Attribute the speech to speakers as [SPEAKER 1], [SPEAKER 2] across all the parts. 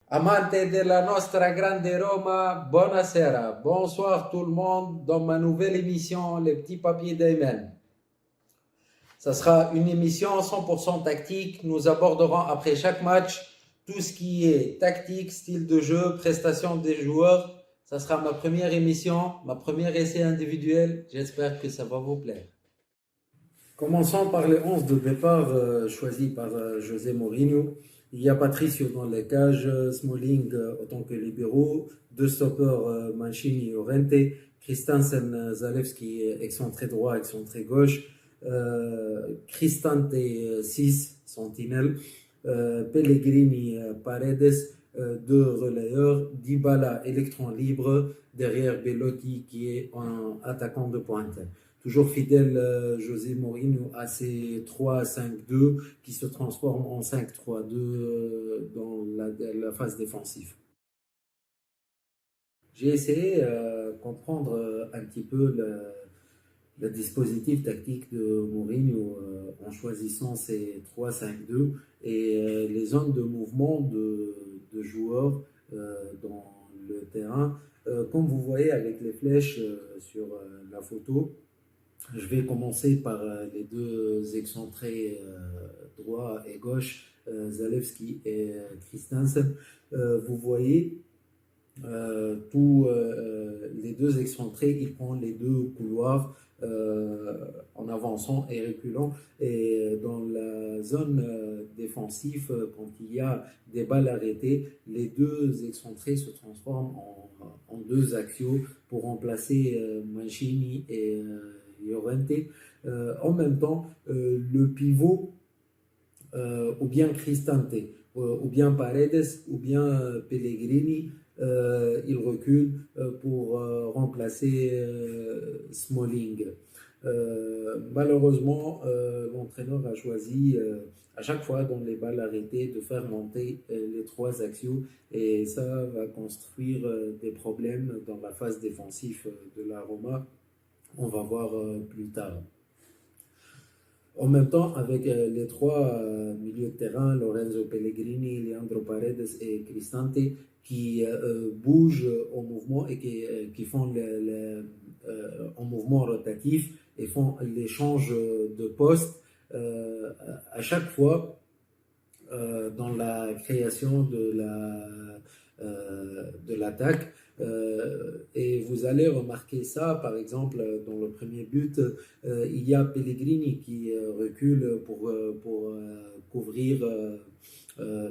[SPEAKER 1] Amante della nostra grande Roma, buonasera. Bonsoir tout le monde dans ma nouvelle émission Les petits papiers d'Ayman. Ça sera une émission 100% tactique. Nous aborderons après chaque match tout ce qui est tactique, style de jeu, prestation des joueurs. Ça sera ma première émission, ma première essai individuel. J'espère que ça va vous plaire. Commençons par les 11 de départ choisis par José Mourinho. Il y a Patricio dans les cages, Smalling en tant que libéraux, deux stoppers Mancini et Llorente, Christensen, Zalewski excentré droit, excentré gauche, Cristante 6, sentinelle, Pellegrini, Paredes, deux relayeurs, Dybala électron libre, derrière Bellotti qui est un attaquant de pointe. Toujours fidèle, José Mourinho à ses 3-5-2 qui se transforment en 5-3-2 dans la phase défensive. J'ai essayé de comprendre un petit peu le dispositif tactique de Mourinho en choisissant ces 3-5-2 et les zones de mouvement de joueurs dans le terrain. Comme vous voyez avec les flèches sur la photo, je vais commencer par les deux excentrés droit et gauche, Zalewski et Christensen. Vous voyez, tous les deux excentrés, ils prennent les deux couloirs en avançant et reculant. Et dans la zone défensive, quand il y a des balles arrêtées, les deux excentrés se transforment en deux axiaux pour remplacer Mancini et Llorente. En même temps, le pivot ou bien Cristante, ou bien Paredes, ou bien Pellegrini, il recule pour remplacer Smalling. Malheureusement, l'entraîneur a choisi à chaque fois dans les balles arrêtées de faire monter les trois axiaux et ça va construire des problèmes dans la phase défensive de la Roma. On va voir plus tard. En même temps, avec les trois milieux de terrain, Lorenzo Pellegrini, Leandro Paredes et Cristante, qui bougent en mouvement et qui font en mouvement rotatif et font l'échange de poste à chaque fois dans la création de l'attaque. Et vous allez remarquer ça, par exemple, dans le premier but, il y a Pellegrini qui recule pour couvrir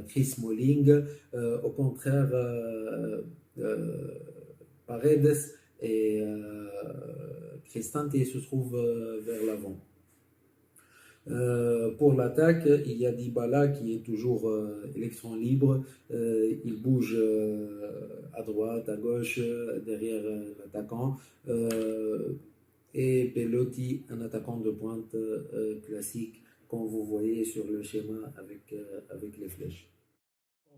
[SPEAKER 1] Chris Smalling. Au contraire, Paredes et Cristante se trouvent vers l'avant. Pour l'attaque, il y a Dybala qui est toujours électron libre. Il bouge à droite, à gauche, derrière l'attaquant. Et Bellotti, un attaquant de pointe classique, comme vous voyez sur le schéma avec les flèches.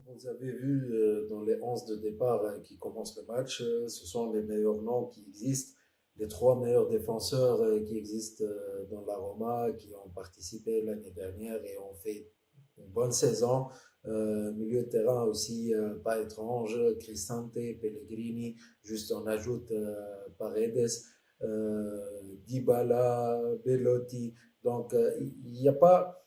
[SPEAKER 1] Vous avez vu dans les 11 de départ qui commencent le match, ce sont les meilleurs noms qui existent, les trois meilleurs défenseurs qui existent dans la Roma, qui ont participé l'année dernière et ont fait une bonne saison. Milieu de terrain aussi, pas étrange, Cristante, Pellegrini, juste on ajoute Paredes, Dybala, Bellotti. Donc il n'y a pas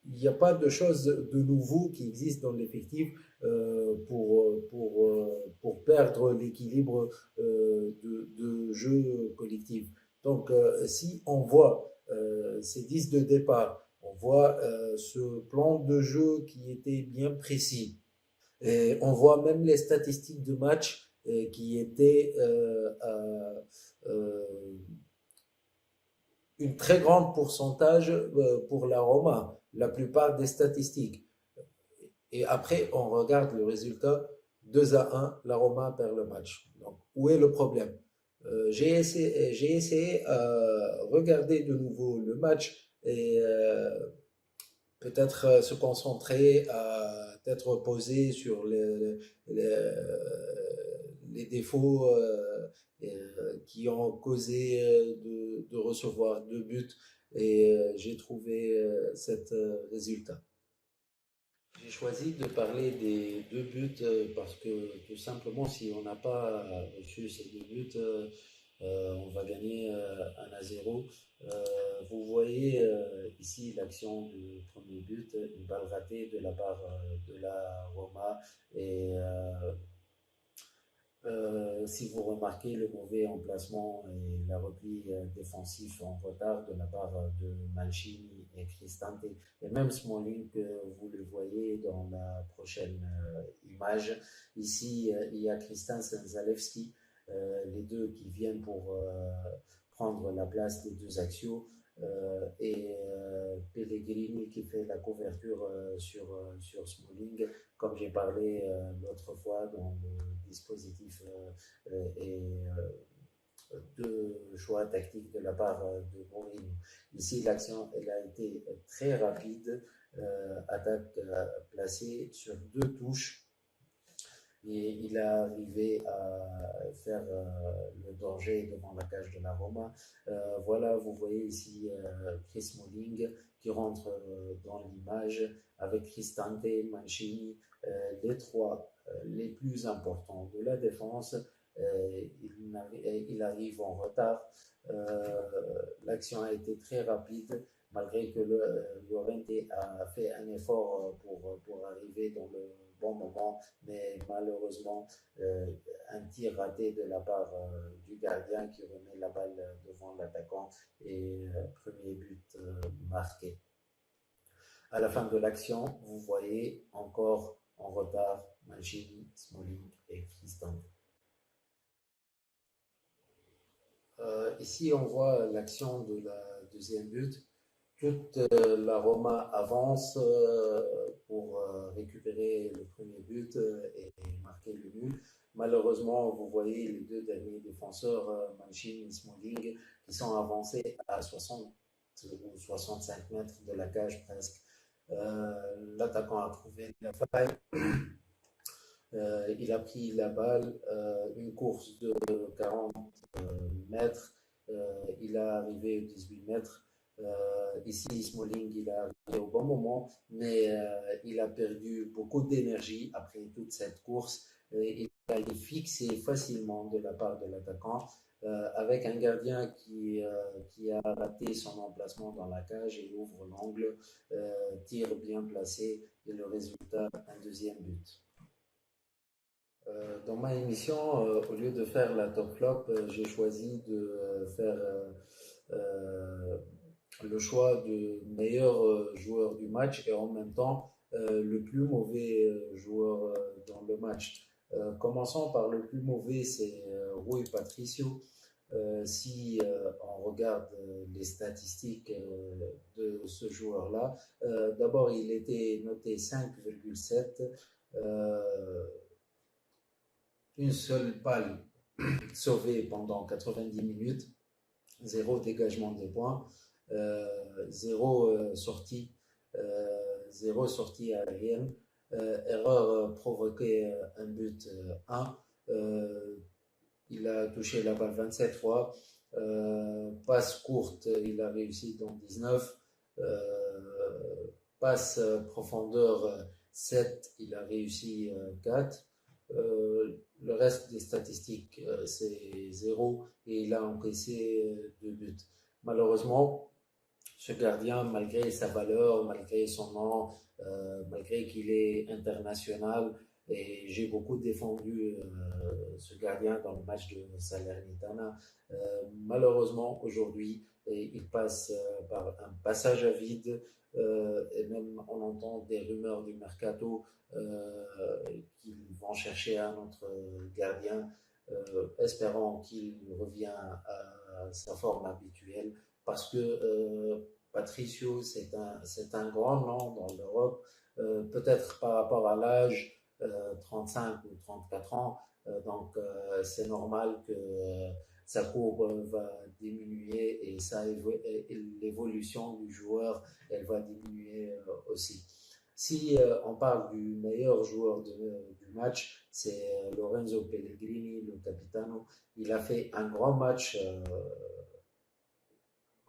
[SPEAKER 1] il n'y a pas de choses de nouveau qui existent dans l'effectif pour perdre l'équilibre de jeu collectif. Donc, si on voit ces 10 de départ, on voit ce plan de jeu qui était bien précis, et on voit même les statistiques de match qui étaient euh, une très grande pourcentage pour la Roma, la plupart des statistiques. Et après, on regarde le résultat, 2-1, la Roma perd le match. Donc, où est le problème? J'ai essayé regarder de nouveau le match et peut-être se concentrer, peut-être poser sur les défauts qui ont causé de recevoir deux buts et j'ai trouvé cet résultat. J'ai choisi de parler des deux buts parce que tout simplement, si on n'a pas reçu ces deux buts, on va gagner 1-0. Vous voyez ici l'action du premier but, une balle ratée de la part de la Roma et si vous remarquez le mauvais emplacement et la repli défensif en retard de la part de Mancini et Cristante, et même Smalling que vous le voyez dans la prochaine image. Ici, il y a Christensen Zalewski, les deux qui viennent pour prendre la place des deux axiaux. Et Pellegrini qui fait la couverture sur Smalling, comme j'ai parlé l'autre fois dans le dispositif et de choix tactique de la part de Mourinho. Ici, l'action elle a été très rapide, attaque placée sur deux touches. Et il est arrivé à faire le danger devant la cage de la Roma. Voilà, vous voyez ici Chris Smalling qui rentre dans l'image avec Cristante, Mancini, les trois les plus importants de la défense. Il arrive en retard. L'action a été très rapide, malgré que Llorente a fait un effort pour arriver dans le bon moment, mais malheureusement, un tir raté de la part du gardien qui remet la balle devant l'attaquant et premier but marqué. À la fin de l'action, vous voyez encore en retard Mancini, Smalling et Tristan. Ici, on voit l'action de la deuxième but. Toute la Roma avance pour récupérer le premier but et marquer le nul. Malheureusement, vous voyez les deux derniers défenseurs, Mancini et Smalling, qui sont avancés à 60 ou 65 mètres de la cage presque. L'attaquant a trouvé la faille. Il a pris la balle, une course de 40 mètres. Il est arrivé aux 18 mètres. Ici, Smalling, il est arrivé au bon moment, mais il a perdu beaucoup d'énergie après toute cette course. Il a été fixé facilement de la part de l'attaquant, avec un gardien qui a raté son emplacement dans la cage et ouvre l'angle, tir bien placé, et le résultat, un deuxième but. Dans ma émission, au lieu de faire la top flop, j'ai choisi de faire le choix du meilleur joueur du match et en même temps le plus mauvais joueur dans le match. Commençons par le plus mauvais, c'est Rui Patricio. Si on regarde les statistiques de ce joueur-là, d'abord il était noté 5,7. Une seule balle sauvée pendant 90 minutes, zéro dégagement des points, zéro sortie, zéro sortie aérienne, erreur provoquée un but 1. Il a touché la balle 27 fois, passe courte, il a réussi dans 19, passe profondeur 7, il a réussi 4. Le reste des statistiques, c'est zéro et il a encaissé 2 buts. Malheureusement, ce gardien, malgré sa valeur, malgré son nom, malgré qu'il est international, et j'ai beaucoup défendu ce gardien dans le match de Salernitana, malheureusement, aujourd'hui, il passe par un passage à vide, et même on entend des rumeurs du mercato qu'ils vont chercher un autre gardien, espérant qu'il revient à sa forme habituelle, parce que Patricio, c'est un grand nom dans l'Europe, peut-être par rapport à l'âge, 35 ou 34 ans, donc c'est normal que sa courbe va diminuer et l'évolution du joueur, elle va diminuer aussi. Si on parle du meilleur joueur du match, c'est Lorenzo Pellegrini, le capitano. Il a fait un grand match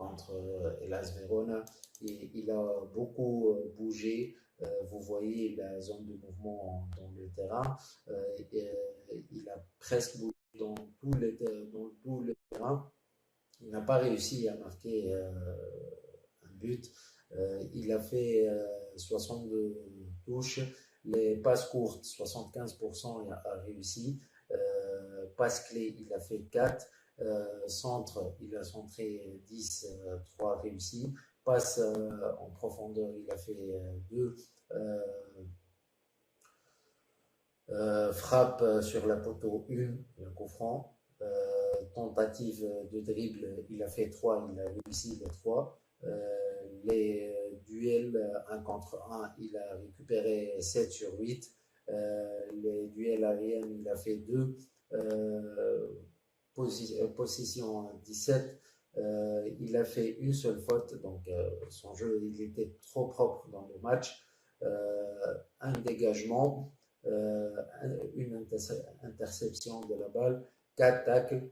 [SPEAKER 1] contre Hellas Verona. Et il a beaucoup bougé. Vous voyez la zone de mouvement dans le terrain. Il a presque bougé dans tout le terrain. Il n'a pas réussi à marquer un but. Il a fait 62 touches. Les passes courtes, 75%, il a réussi. Passes clés, il a fait 4. Centre, il a centré 10, 3 réussis. Passe en profondeur, il a fait 2. Frappe sur la poteau 1, le coup franc. Tentative de dribble, il a fait 3, il a réussi les 3. Les duels 1 contre 1, il a récupéré 7 sur 8. Les duels aériens, il a fait 2. Possession 17. Il a fait une seule faute, donc son jeu il était trop propre dans le match. Un dégagement, une interception de la balle, 4 tacles,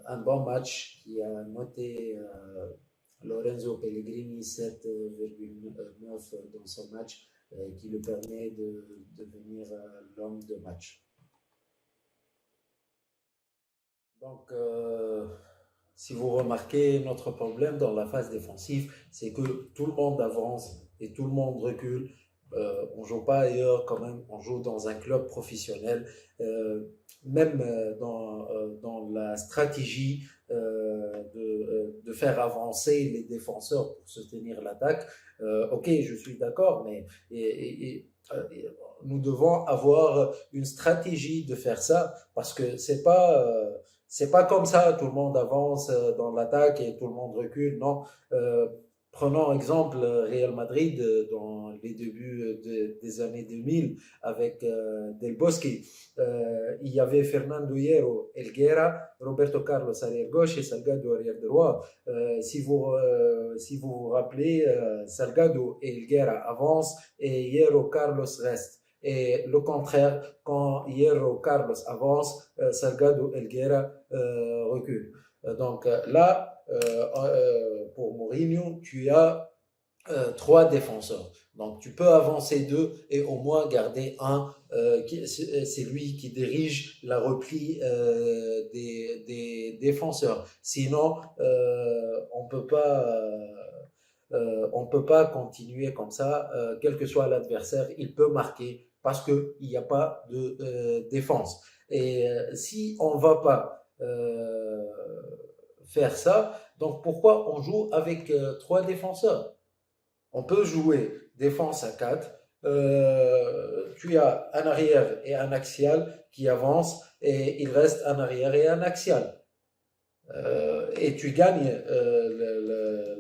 [SPEAKER 1] un bon match qui a noté Lorenzo Pellegrini 7,9 dans son match, qui lui permet de devenir l'homme de match. Donc, si vous remarquez, notre problème dans la phase défensive, c'est que tout le monde avance et tout le monde recule. On ne joue pas ailleurs quand même, on joue dans un club professionnel. Même dans la stratégie de faire avancer les défenseurs pour soutenir l'attaque, ok, je suis d'accord, mais nous devons avoir une stratégie de faire ça parce que c'est pas comme ça, tout le monde avance dans l'attaque et tout le monde recule. Non, prenons exemple Real Madrid dans les débuts des années 2000 avec Del Bosque. Il y avait Fernando Hierro, Helguera, Roberto Carlos arrière gauche et Salgado arrière droit. Si vous vous rappelez, Salgado et Helguera avancent et Hierro Carlos reste. Et le contraire, quand Hierro Carlos avance, Salgado Helguera recule. Donc là, pour Mourinho, tu as 3 défenseurs. Donc tu peux avancer 2 et au moins garder un. C'est lui qui dirige la repli des défenseurs. Sinon, on peut pas continuer comme ça. Quel que soit l'adversaire, il peut marquer parce qu'il n'y a pas de défense. Et si on va pas faire ça, donc pourquoi on joue avec 3 défenseurs? On peut jouer défense à 4. Tu as un arrière et un axial qui avance et il reste un arrière et un axial. Et tu gagnes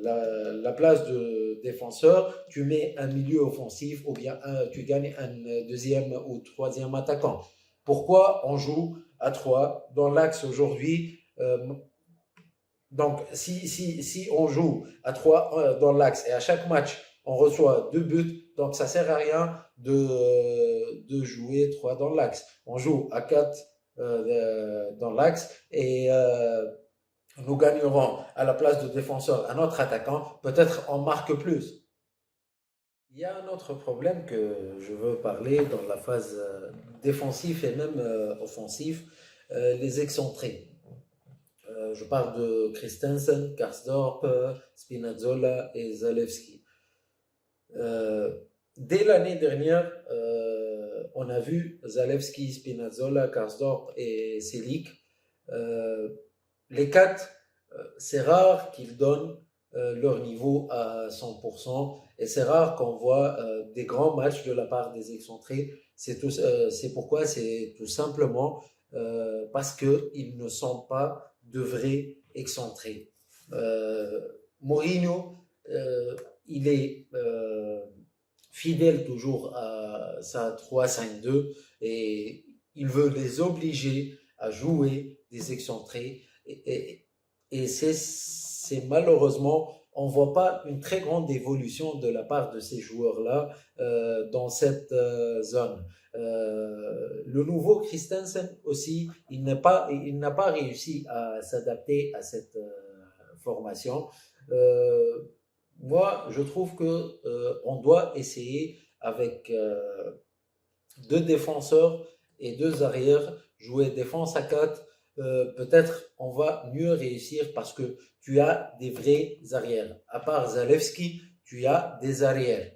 [SPEAKER 1] la place de défenseur, tu mets un milieu offensif ou bien tu gagnes un deuxième ou troisième attaquant. Pourquoi on joue à 3 dans l'axe aujourd'hui? Donc, si on joue à 3 dans l'axe et à chaque match, on reçoit 2 buts, donc ça ne sert à rien de jouer 3 dans l'axe. On joue à 4 dans l'axe et nous gagnerons à la place de défenseur un autre attaquant, peut-être on marque plus. Il y a un autre problème que je veux parler dans la phase défensive et même offensive, les excentrés. Je parle de Christensen, Karsdorp, Spinazzola et Zalewski. Dès l'année dernière, on a vu Zalewski, Spinazzola, Karsdorp et Selic. Les 4, c'est rare qu'ils donnent leur niveau à 100% et c'est rare qu'on voit des grands matchs de la part des excentrés. C'est pourquoi c'est tout simplement parce qu'ils ne sont pas de vrais excentrés. Mourinho, il est fidèle toujours à sa 3-5-2 et il veut les obliger à jouer des excentrés et c'est malheureusement on ne voit pas une très grande évolution de la part de ces joueurs-là dans cette zone. Le nouveau Christensen aussi, il n'a pas réussi à s'adapter à cette formation. Moi, je trouve que on doit essayer avec deux défenseurs et deux arrières, jouer défense à 4. Peut-être on va mieux réussir parce que tu as des vrais arrières. À part Zalewski, tu as des arrières.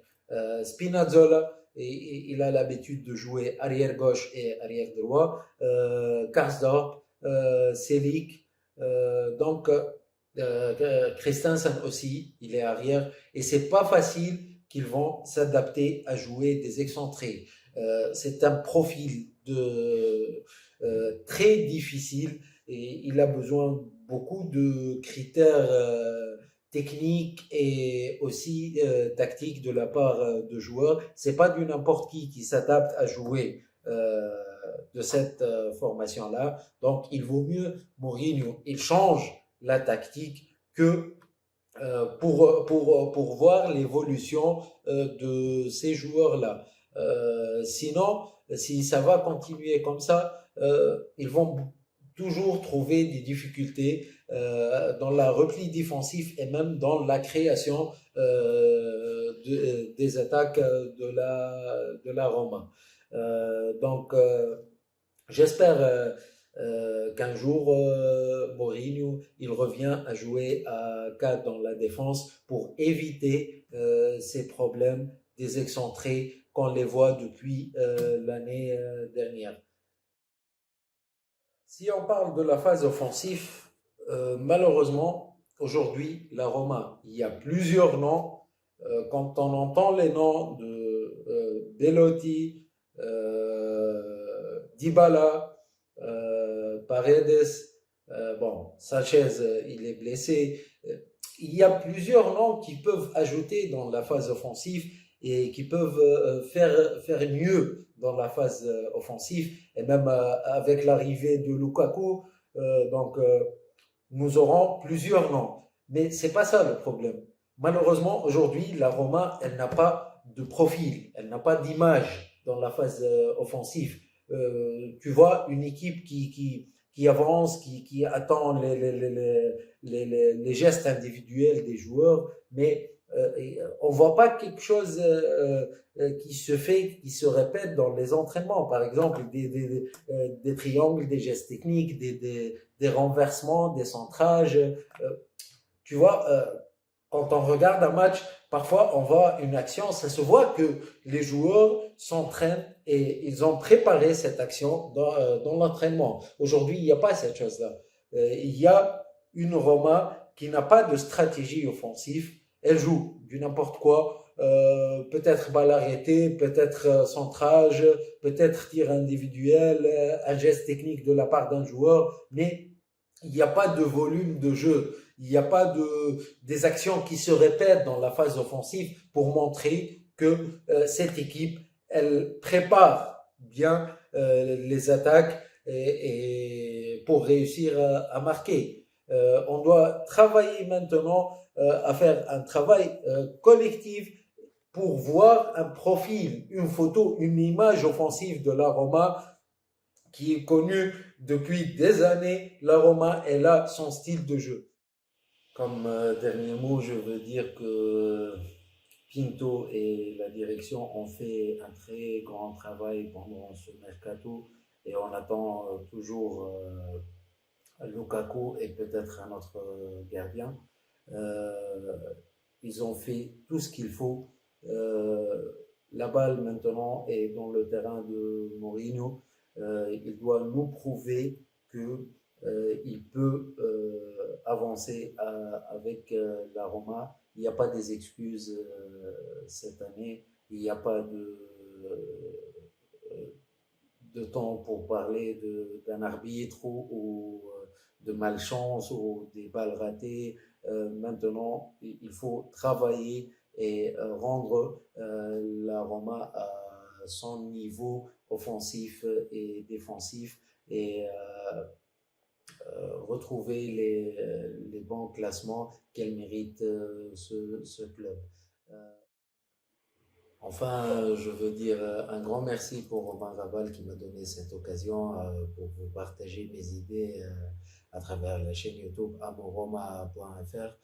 [SPEAKER 1] Spinazzola, il a l'habitude de jouer arrière gauche et arrière droit. Karsdorp, Selic, donc Christensen aussi, il est arrière. Et c'est pas facile qu'ils vont s'adapter à jouer des excentrés. C'est un profil très difficile et il a besoin beaucoup de critères techniques et aussi tactiques de la part de joueurs. C'est pas du n'importe qui s'adapte à jouer de cette formation-là. Donc, il vaut mieux Mourinho. Il change la tactique que pour voir l'évolution de ces joueurs-là. Sinon, si ça va continuer comme ça, ils vont toujours trouver des difficultés dans la repli défensif et même dans la création des attaques de la Roma. Donc, j'espère qu'un jour, Mourinho, il revient à jouer à 4 dans la défense pour éviter ces problèmes des excentrés qu'on les voit depuis l'année dernière. Si on parle de la phase offensive, malheureusement, aujourd'hui, la Roma, il y a plusieurs noms. Quand on entend les noms de Belotti, Dybala, Paredes, bon, Sanchez, il est blessé. Il y a plusieurs noms qui peuvent ajouter dans la phase offensive et qui peuvent faire mieux dans la phase offensive. Et même avec l'arrivée de Lukaku, donc nous aurons plusieurs noms. Mais c'est pas ça le problème. Malheureusement, aujourd'hui, la Roma, elle n'a pas de profil, elle n'a pas d'image dans la phase offensive. Tu vois une équipe qui avance, qui attend les gestes individuels des joueurs, mais on ne voit pas quelque chose qui se fait, qui se répète dans les entraînements. Par exemple, des triangles, des gestes techniques, des renversements, des centrages. Tu vois, quand on regarde un match, parfois on voit une action, ça se voit que les joueurs s'entraînent et ils ont préparé cette action dans l'entraînement. Aujourd'hui, il n'y a pas cette chose-là. Il y a une Roma qui n'a pas de stratégie offensive. Elle joue du n'importe quoi, peut-être balle arrêtée, peut-être centrage, peut-être tir individuel, un geste technique de la part d'un joueur, mais il n'y a pas de volume de jeu. Il n'y a pas des actions qui se répètent dans la phase offensive pour montrer que cette équipe, elle prépare bien les attaques et pour réussir à marquer. On doit travailler maintenant à faire un travail collectif pour voir un profil, une photo, une image offensive de la Roma qui est connue depuis des années. La Roma, elle a son style de jeu. Comme dernier mot, je veux dire que Pinto et la direction ont fait un très grand travail pendant ce mercato et on attend toujours Lukaku et peut-être un autre gardien. Euh, Ils ont fait tout ce qu'il faut. La balle maintenant est dans le terrain de Mourinho. Il doit nous prouver que il peut avancer avec la Roma. Il n'y a pas des excuses cette année. Il n'y a pas de temps pour parler d'un arbitre ou de malchance ou des balles ratées. Maintenant, il faut travailler et rendre la Roma à son niveau offensif et défensif et retrouver les bons classements qu'elle mérite ce club. Euh, Enfin, je veux dire un grand merci pour Romain Rabal qui m'a donné cette occasion pour vous partager mes idées à travers la chaîne YouTube amoroma.fr.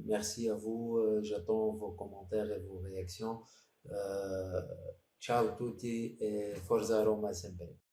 [SPEAKER 1] Merci à vous. J'attends vos commentaires et vos réactions. Ciao tutti e forza Roma sempre.